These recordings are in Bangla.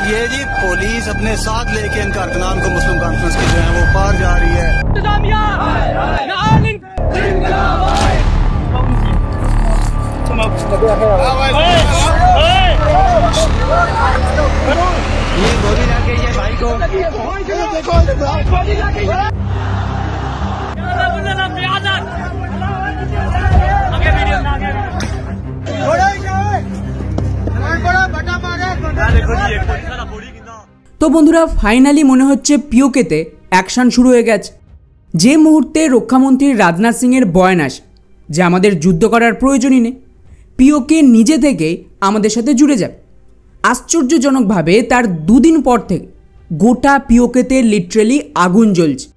ये जी पुलिस अपने साथ लेके इन कारकुनान को मुस्लिम कॉन्फ्रेंस की जो है वो पार जा रही है। ये गोली लाके ये भाई को তো বন্ধুরা ফাইনালি মনে হচ্ছে পিওকেতে অ্যাকশন শুরু হয়ে গেছে। যে মুহূর্তে রক্ষামন্ত্রী রাজনাথ সিংয়ের বয়ান আসে যে আমাদের যুদ্ধ করার প্রয়োজনই নেই, পিওকে নিজে থেকেই আমাদের সাথে জুড়ে যাবে। আশ্চর্যজনকভাবে তার দুদিন পর থেকে গোটা পিওকেতে লিটারেলি আগুন জ্বলছে।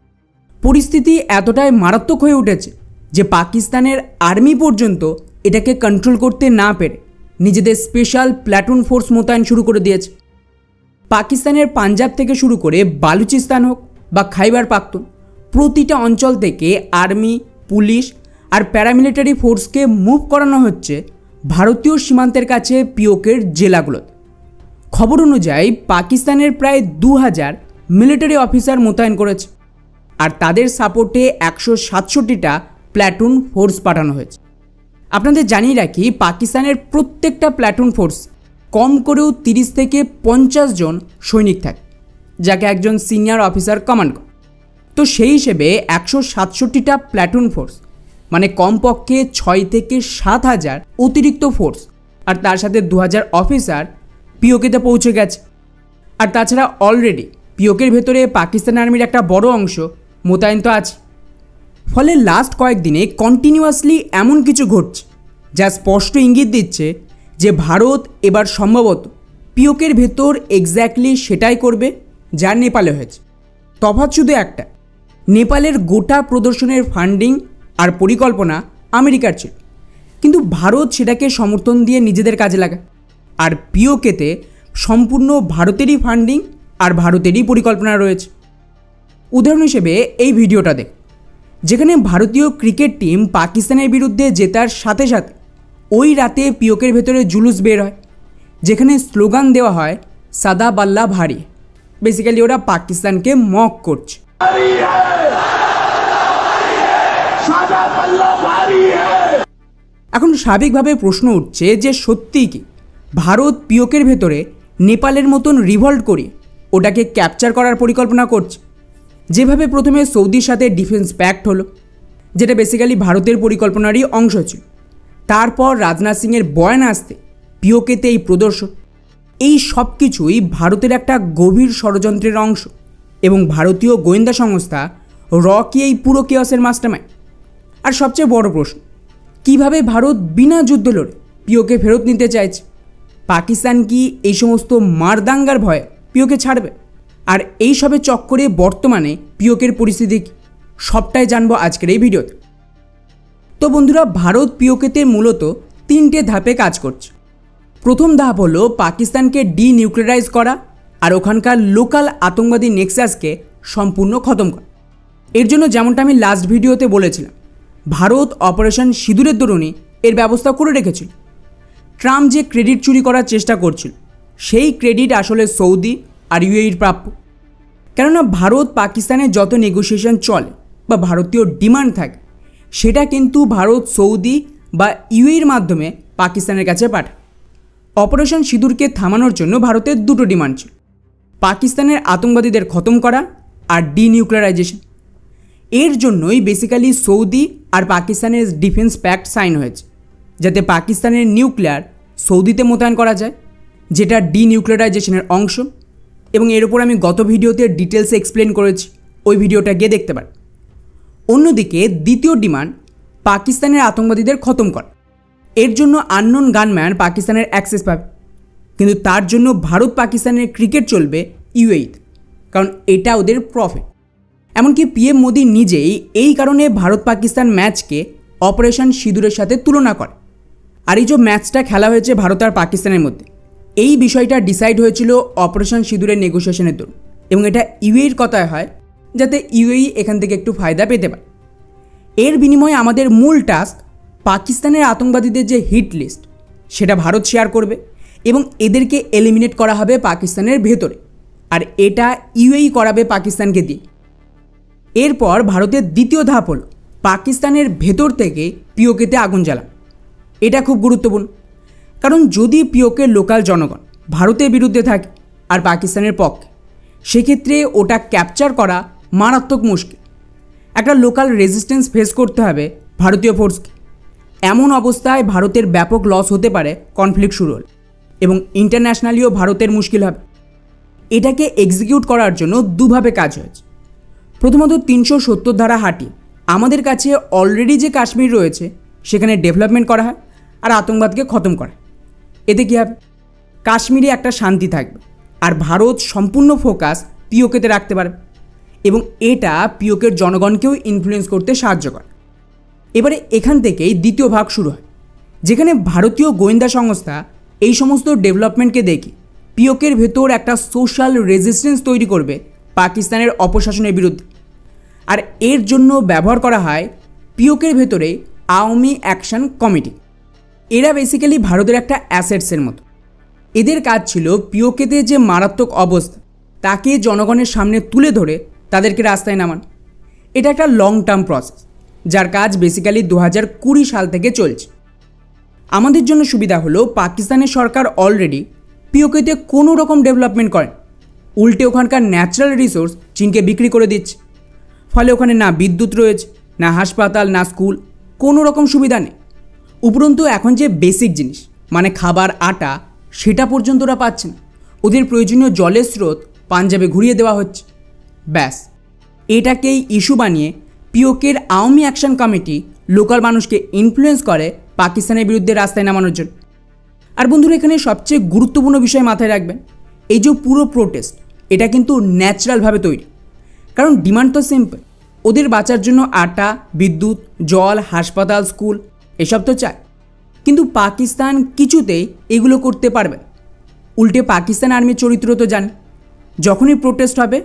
পরিস্থিতি এতটাই মারাত্মক হয়ে উঠেছে যে পাকিস্তানের আর্মি পর্যন্ত এটাকে কন্ট্রোল করতে না পেরে নিজেদের স্পেশাল প্ল্যাটুন ফোর্স মোতায়েন শুরু করে দিয়েছে। পাকিস্তানের পাঞ্জাব থেকে শুরু করে বালুচিস্তান হোক বা খাইবার পাখতুন, প্রতিটা অঞ্চল থেকে আর্মি, পুলিশ আর প্যারামিলিটারি ফোর্সকে মুভ করানো হচ্ছে ভারতীয় সীমান্তের কাছে পিওকের জেলাগুলোতে। খবর অনুযায়ী পাকিস্তানের প্রায় 2000 মিলিটারি অফিসার মোতায়েন করেছে আর তাদের সাপোর্টে 167টা প্ল্যাটুন ফোর্স পাঠানো হয়েছে। আপনাদের জানিয়ে রাখি, পাকিস্তানের প্রত্যেকটা প্ল্যাটুন ফোর্স কম করেও 30 থেকে 50 জন সৈনিক থাকে, যাকে একজন সিনিয়র অফিসার কমান্ড করে। তো সেই হিসেবে 167টা প্ল্যাটুন ফোর্স মানে কমপক্ষে 6 থেকে 7,000 অতিরিক্ত ফোর্স আর তার সাথে 2000 অফিসার পিওকেতে পৌঁছে গেছে। আর তাছাড়া অলরেডি পিওকের ভেতরে পাকিস্তান আর্মির একটা বড় অংশ মোতায়েন তো আছে। ফলে লাস্ট কয়েকদিনে কন্টিনিউয়াসলি এমন কিছু ঘটছে যা স্পষ্ট ইঙ্গিত দিচ্ছে যে ভারত এবার সম্ভবত পিওকের ভেতর এক্স্যাক্টলি সেটাই করবে যা নেপালে হয়েছে। তফাৎ শুধু একটা, নেপালের গোটা প্রদর্শনের ফান্ডিং আর পরিকল্পনা আমেরিকার ছিল, কিন্তু ভারত সেটাকে সমর্থন দিয়ে নিজেদের কাজে লাগায়। আর পিওকেতে সম্পূর্ণ ভারতেরই ফান্ডিং আর ভারতেরই পরিকল্পনা রয়েছে। উদাহরণ হিসেবে এই ভিডিওটা দেখ, যেখানে ভারতীয় ক্রিকেট টিম পাকিস্তানের বিরুদ্ধে জেতার সাথে সাথে ওই রাতে পিওকের ভেতরে জুলুস বের হয়, যেখানে স্লোগান দেওয়া হয় সাদা বাল্লা ভারী। বেসিক্যালি ওরা পাকিস্তানকে মক করছে। এখন স্বাভাবিকভাবে প্রশ্ন উঠছে যে সত্যিই কি ভারত পিওকের ভেতরে নেপালের মতন রিভল্ট করে ওটাকে ক্যাপচার করার পরিকল্পনা করছে? যেভাবে প্রথমে সৌদির সাথে ডিফেন্স প্যাক্ট হলো, যেটা বেসিক্যালি ভারতের পরিকল্পনারই অংশ ছিল, তারপর রাজনাথ সিংয়ের বয়ান আসতে পিওকেতে এই প্রদর্শন, এই সব কিছুই ভারতের একটা গভীর ষড়যন্ত্রের অংশ। এবং ভারতীয় গোয়েন্দা সংস্থা র কি এই পুরো কেয়াসের মাস্টারমাইন্ড? আর সবচেয়ে বড় প্রশ্ন, কিভাবে ভারত বিনা যুদ্ধ লড়ে পিওকে ফেরত নিতে চাইছে? পাকিস্তান কি এই সমস্ত মারদাঙ্গার ভয়ে পিওকে ছাড়বে? আর এই সবের চক্করে বর্তমানে পিওকের পরিস্থিতি কী, সবটাই জানবো আজকের এই ভিডিওতে। তো বন্ধুরা, ভারত পিওকেতে মূলত 3টে ধাপে কাজ করছে। প্রথম ধাপ হলো পাকিস্তানকে ডিনিউক্লিয়ারাইজ করা আর ওখানকার লোকাল আতঙ্কবাদী নেক্সাসকে সম্পূর্ণ খতম করা। এর জন্য যেমনটা আমি লাস্ট ভিডিওতে বলেছিলাম, ভারত অপারেশন সিঁদুরের দরুনই এর ব্যবস্থা করে রেখেছিল। ট্রাম্প যে ক্রেডিট চুরি করার চেষ্টা করছিল, সেই ক্রেডিট আসলে সৌদি আর ইউএইর প্রাপ্য। কেননা ভারত পাকিস্তানের যত নেগোসিয়েশন চলে বা ভারতীয় ডিমান্ড থাকে, সেটা কিন্তু ভারত সৌদি বা ইউএইর মাধ্যমে পাকিস্তানের কাছে পাঠায়। অপারেশন সিঁদুরকে থামানোর জন্য ভারতের 2টো ডিমান্ড ছিল, পাকিস্তানের আতঙ্কবাদীদের খতম করা আর ডিনিউক্লিয়ারাইজেশন। এর জন্যই বেসিক্যালি সৌদি আর পাকিস্তানের ডিফেন্স প্যাক্ট সাইন হয়েছে, যাতে পাকিস্তানের নিউক্লিয়ার সৌদিতে মোতায়েন করা যায়, যেটা ডিনিউক্লিয়ারাইজেশনের অংশ। এবং এর উপর আমি গত ভিডিওতে ডিটেলসে এক্সপ্লেন করেছি, ওই ভিডিওটা গিয়ে দেখতে পারেন। অন্যদিকে দ্বিতীয় ডিমান্ড পাকিস্তানের আতঙ্কবাদীদের খতম করা। এর জন্য আননোন গানম্যান পাকিস্তানের অ্যাক্সেস পাবে, কিন্তু তার জন্য ভারত পাকিস্তানের ক্রিকেট চলবে ইউএইতে, কারণ এটা ওদের প্রফিট। এমনকি পিএম মোদি নিজেই এই কারণে ভারত পাকিস্তান ম্যাচকে অপারেশন সিঁদুরের সাথে তুলনা করে। আর এই যে ম্যাচটা খেলা হয়েছে ভারত আর পাকিস্তানের মধ্যে, এই বিষয়টা ডিসাইড হয়েছিল অপারেশন সিঁদুরের নেগোসিয়েশনের দরুন, এবং এটা ইউএইর কথায় হয় যাতে ইউএই এখান থেকে একটু ফায়দা পেতে পারে। এর বিনিময়ে আমাদের মূল টাস্ক পাকিস্তানের আতঙ্কবাদীদের যে হিট লিস্ট, সেটা ভারত শেয়ার করবে এবং এদেরকে এলিমিনেট করা হবে পাকিস্তানের ভেতরে, আর এটা ইউএই করাবে পাকিস্তানকে দিয়ে। এরপর ভারতের দ্বিতীয় ধাপ হল পাকিস্তানের ভেতর থেকে পিওকেতে আগুন জ্বালানো। এটা খুব গুরুত্বপূর্ণ, কারণ যদি পিওকের লোকাল জনগণ ভারতের বিরুদ্ধে থাকে আর পাকিস্তানের পক্ষে, সেক্ষেত্রে ওটা ক্যাপচার করা মারাত্মক মুশকিল। একটা লোকাল রেজিস্ট্যান্স ফেস করতে হবে ভারতীয় ফোর্সকে। এমন অবস্থায় ভারতের ব্যাপক লস হতে পারে কনফ্লিক্ট শুরু হল, এবং ইন্টারন্যাশনালিও ভারতের মুশকিল হবে। এটাকে এক্সিকিউট করার জন্য দুভাবে কাজ হয়েছে। প্রথমত 370 ধারা হাঁটিয়ে আমাদের কাছে অলরেডি যে কাশ্মীর রয়েছে সেখানে ডেভেলপমেন্ট করা হয় আর আতঙ্কবাদকে খতম করা। এতে কী হবে? কাশ্মীরে একটা শান্তি থাকবে আর ভারত সম্পূর্ণ ফোকাস পিওকেতে রাখতে পারবে, এবং এটা পিওকের জনগণকেও ইনফ্লুয়েন্স করতে সাহায্য করে। এবারে এখান থেকেই দ্বিতীয় ভাগ শুরু হয়, যেখানে ভারতীয় গোয়েন্দা সংস্থা এই সমস্ত ডেভেলপমেন্টকে দেখে পিওকের ভেতর একটা সোশ্যাল রেজিস্ট্যান্স তৈরি করবে পাকিস্তানের অপশাসনের বিরুদ্ধে। আর এর জন্য ব্যবহার করা হয় পিওকের ভেতরে আওয়ামী অ্যাকশন কমিটি। এরা বেসিক্যালি ভারতের একটা অ্যাসেটসের মতো। এদের কাজ ছিল পিওকেতে যে মারাত্মক অবস্থা তাকে জনগণের সামনে তুলে ধরে তাদেরকে রাস্তায় নামান। এটা একটা লং টার্ম প্রসেস, যার কাজ বেসিক্যালি 2020 সাল থেকে চলছে। আমাদের জন্য সুবিধা হলো পাকিস্তানের সরকার অলরেডি পিওকেতে কোনো রকম ডেভেলপমেন্ট করেন, উল্টে ওখানকার ন্যাচারাল রিসোর্স চীনকে বিক্রি করে দিচ্ছে। ফলে ওখানে না বিদ্যুৎ রয়েছে, না হাসপাতাল, না স্কুল, কোনো রকম সুবিধা নেই। উপরন্তু এখন যে বেসিক জিনিস মানে খাবার, আটা, সেটা পর্যন্ত ওরা পাচ্ছে না। ওদের প্রয়োজনীয় জলের স্রোত পাঞ্জাবে ঘুরিয়ে দেওয়া হচ্ছে। ব্যাস, এটাকেই ইস্যু বানিয়ে পিওকের আওয়ামী অ্যাকশন কমিটি লোকাল মানুষকে ইনফ্লুয়েন্স করে পাকিস্তানের বিরুদ্ধে রাস্তায় নামানোর জন্য। আর বন্ধুরা, এখানে সবচেয়ে গুরুত্বপূর্ণ বিষয় মাথায় রাখবেন, এই যে পুরো প্রোটেস্ট এটা কিন্তু ন্যাচারালভাবে তৈরি। কারণ ডিমান্ড তো সিম্পল, ওদের বাঁচার জন্য আটা, বিদ্যুৎ, জল, হাসপাতাল, স্কুল এসব তো চায়। কিন্তু পাকিস্তান কিছুতেই এগুলো করতে পারবে না। উল্টে পাকিস্তান আর্মির চরিত্র তো জানে, যখনই প্রোটেস্ট হবে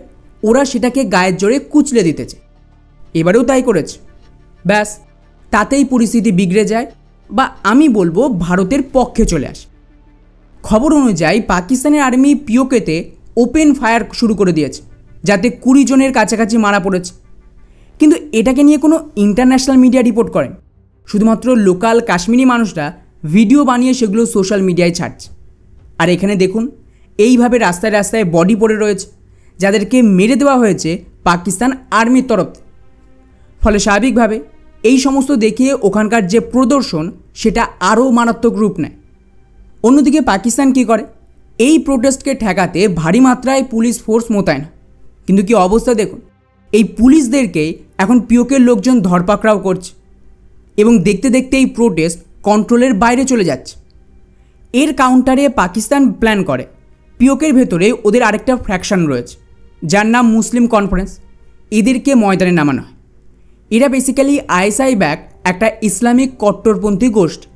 ওরা সেটাকে গায়ের জোরে কুচলে দিতে চায়। এবারেও তাই করেছে। ব্যাস, তাতেই পরিস্থিতি বিগড়ে যায়, বা আমি বলবো ভারতের পক্ষে চলে আসে। খবর অনুযায়ী পাকিস্তানের আর্মি পিওকেতে ওপেন ফায়ার শুরু করে দিয়েছে, যাতে 20 জনের কাছাকাছি মারা পড়েছে। কিন্তু এটাকে নিয়ে কোনো ইন্টারন্যাশনাল মিডিয়া রিপোর্ট করেন, শুধুমাত্র লোকাল কাশ্মীরি মানুষরা ভিডিও বানিয়ে সেগুলো সোশ্যাল মিডিয়ায় ছাড়ছে। আর এখানে দেখুন, এইভাবে রাস্তায় রাস্তায় বডি পড়ে রয়েছে, যাদেরকে মেরে দেওয়া হয়েছে পাকিস্তান আর্মির তরফ। ফলে স্বাভাবিকভাবে এই সমস্ত দেখে ওখানকার যে প্রদর্শন সেটা আরও মারাত্মক রূপ নেয়। অন্যদিকে পাকিস্তান কী করে? এই প্রোটেস্টকে ঠেকাতে ভারী মাত্রায় পুলিশ ফোর্স মোতায়েন। কিন্তু কি অবস্থা দেখুন, এই পুলিশদেরকেই এখন পিওকের লোকজন ধরপাকড়াও করছে, এবং দেখতে দেখতে এই প্রোটেস্ট কন্ট্রোলের বাইরে চলে যাচ্ছে। এর কাউন্টারে পাকিস্তান প্ল্যান করে পিওকের ভেতরে ওদের আরেকটা ফ্র্যাকশন রয়েছে, যার নাম মুসলিম কনফারেন্স। এদেরকে ময়দানে নামানো হয়। এরা বেসিক্যালি আইএসআই ব্যাক একটা ইসলামিক কট্টরপন্থী গোষ্ঠী,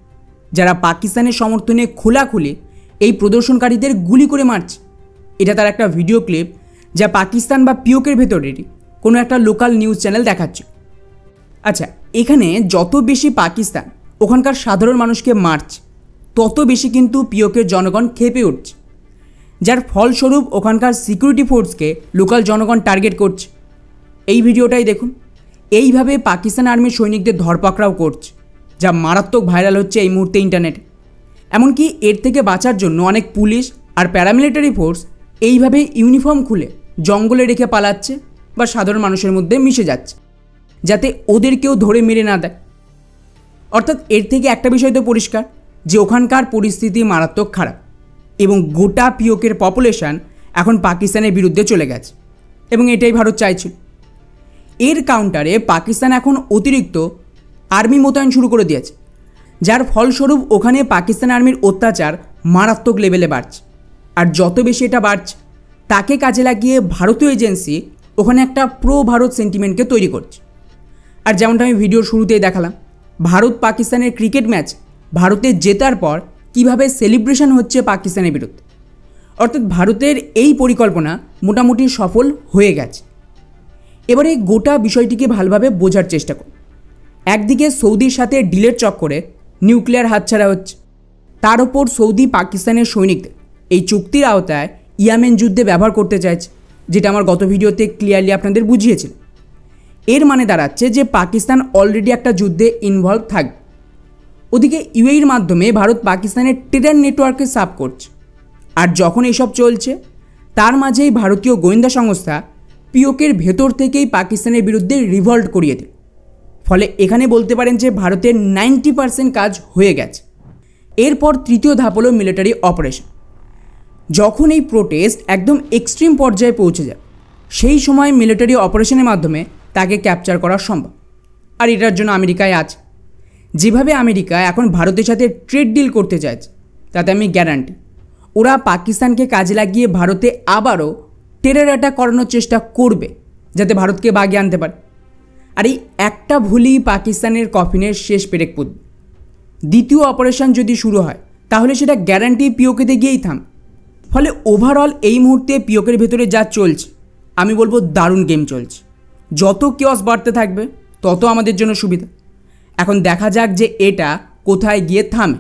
যারা পাকিস্তানের সমর্থনে খোলাখুলি এই প্রদর্শনকারীদের গুলি করে মারছে। এটা তার একটা ভিডিও ক্লিপ, যা পাকিস্তান বা পিওকের ভেতরেরই কোনো একটা লোকাল নিউজ চ্যানেল দেখাচ্ছে। আচ্ছা, এখানে যত বেশি পাকিস্তান ওখানকার সাধারণ মানুষকে মারছে, তত বেশি কিন্তু পিওকের জনগণ ক্ষেপে উঠছে, যার ফলস্বরূপ ওখানকার সিকিউরিটি ফোর্সকে লোকাল জনগণ টার্গেট করছে। এই ভিডিওটাই দেখুন, এইভাবে পাকিস্তান আর্মির সৈনিকদের ধরপাকড়াও করছে, যা মারাত্মক ভাইরাল হচ্ছে এই মুহূর্তে ইন্টারনেটে। এমনকি এর থেকে বাঁচার জন্য অনেক পুলিশ আর প্যারামিলিটারি ফোর্স এইভাবে ইউনিফর্ম খুলে জঙ্গলে রেখে পালাচ্ছে বা সাধারণ মানুষের মধ্যে মিশে যাচ্ছে, যাতে ওদেরকেও ধরে মেরে না দেয়। অর্থাৎ এর থেকে একটা বিষয় তো পরিষ্কার যে ওখানকার পরিস্থিতি মারাত্মক খারাপ, এবং গোটা পিওকের পপুলেশন এখন পাকিস্তানের বিরুদ্ধে চলে গেছে, এবং এটাই ভারত চাইছিল। এর কাউন্টারে পাকিস্তান এখন অতিরিক্ত আর্মি মোতায়েন শুরু করে দিয়েছে, যার ফলস্বরূপ ওখানে পাকিস্তান আর্মির অত্যাচার মারাত্মক লেভেলে বাড়ছে। আর যত বেশি এটা বাড়ছে, তাকে কাজে লাগিয়ে ভারতীয় এজেন্সি ওখানে একটা প্রো ভারত সেন্টিমেন্টকে তৈরি করছে। আর যেমনটা আমি ভিডিওর শুরুতেই দেখালাম, ভারত পাকিস্তানের ক্রিকেট ম্যাচ ভারতে জেতার পর কিভাবে সেলিব্রেশন হচ্ছে পাকিস্তানের বিরুদ্ধে। অর্থাৎ ভারতের এই পরিকল্পনা মোটামুটি সফল হয়ে গেছে। এবারে গোটা বিষয়টিকে ভালোভাবে বোঝার চেষ্টা করুন। একদিকে সৌদির সাথে ডিলের চক্করে নিউক্লিয়ার হাতছাড়া হচ্ছে, তার ওপর সৌদি পাকিস্তানের সৈনিকদের এই চুক্তির আওতায় ইয়েমেন যুদ্ধে ব্যবহার করতে চাইছে, যেটা আমার গত ভিডিওতে ক্লিয়ারলি আপনাদের বুঝিয়েছিল। এর মানে দাঁড়াচ্ছে যে পাকিস্তান অলরেডি একটা যুদ্ধে ইনভলভ থাকবে। ওদিকে ইউএইর মাধ্যমে ভারত পাকিস্তানের টেরর নেটওয়ার্কে সাব করছে। আর যখন এইসব চলছে তার মাঝেই ভারতীয় গোয়েন্দা সংস্থা পিওকের ভেতর থেকেই পাকিস্তানের বিরুদ্ধে রিভল্ট করিয়ে দিল। ফলে এখানে বলতে পারেন যে ভারতের 90% কাজ হয়ে গেছে। এরপর তৃতীয় ধাপ হলো মিলিটারি অপারেশন। যখন এই প্রোটেস্ট একদম এক্সট্রিম পর্যায়ে পৌঁছে যায় সেই সময় মিলিটারি অপারেশনের মাধ্যমে তাকে ক্যাপচার করা সম্ভব। আর এটার জন্য আমেরিকায় আছে। যেভাবে আমেরিকা এখন ভারতের সাথে ট্রেড ডিল করতে চাইছে তাতে আমি গ্যারান্টি ওরা পাকিস্তানকে কাজে লাগিয়ে ভারতে আবারও টেরর অ্যাটাক করানোর চেষ্টা করবে, যাতে ভারতকে বাগিয়ে আনতে পারে। আর এই একটা ভুলই পাকিস্তানের কফিনের শেষ পেরেক পুঁতবে। দ্বিতীয় অপারেশন যদি শুরু হয় তাহলে সেটা গ্যারান্টি পিওকেতে গিয়েই থাম। ফলে ওভারঅল এই মুহূর্তে পিওকের ভেতরে যা চলছে আমি বলবো দারুণ গেম চলছে। যত কেওস বাড়তে থাকবে তত আমাদের জন্য সুবিধা। এখন দেখা যাক যে এটা কোথায় গিয়ে থামে।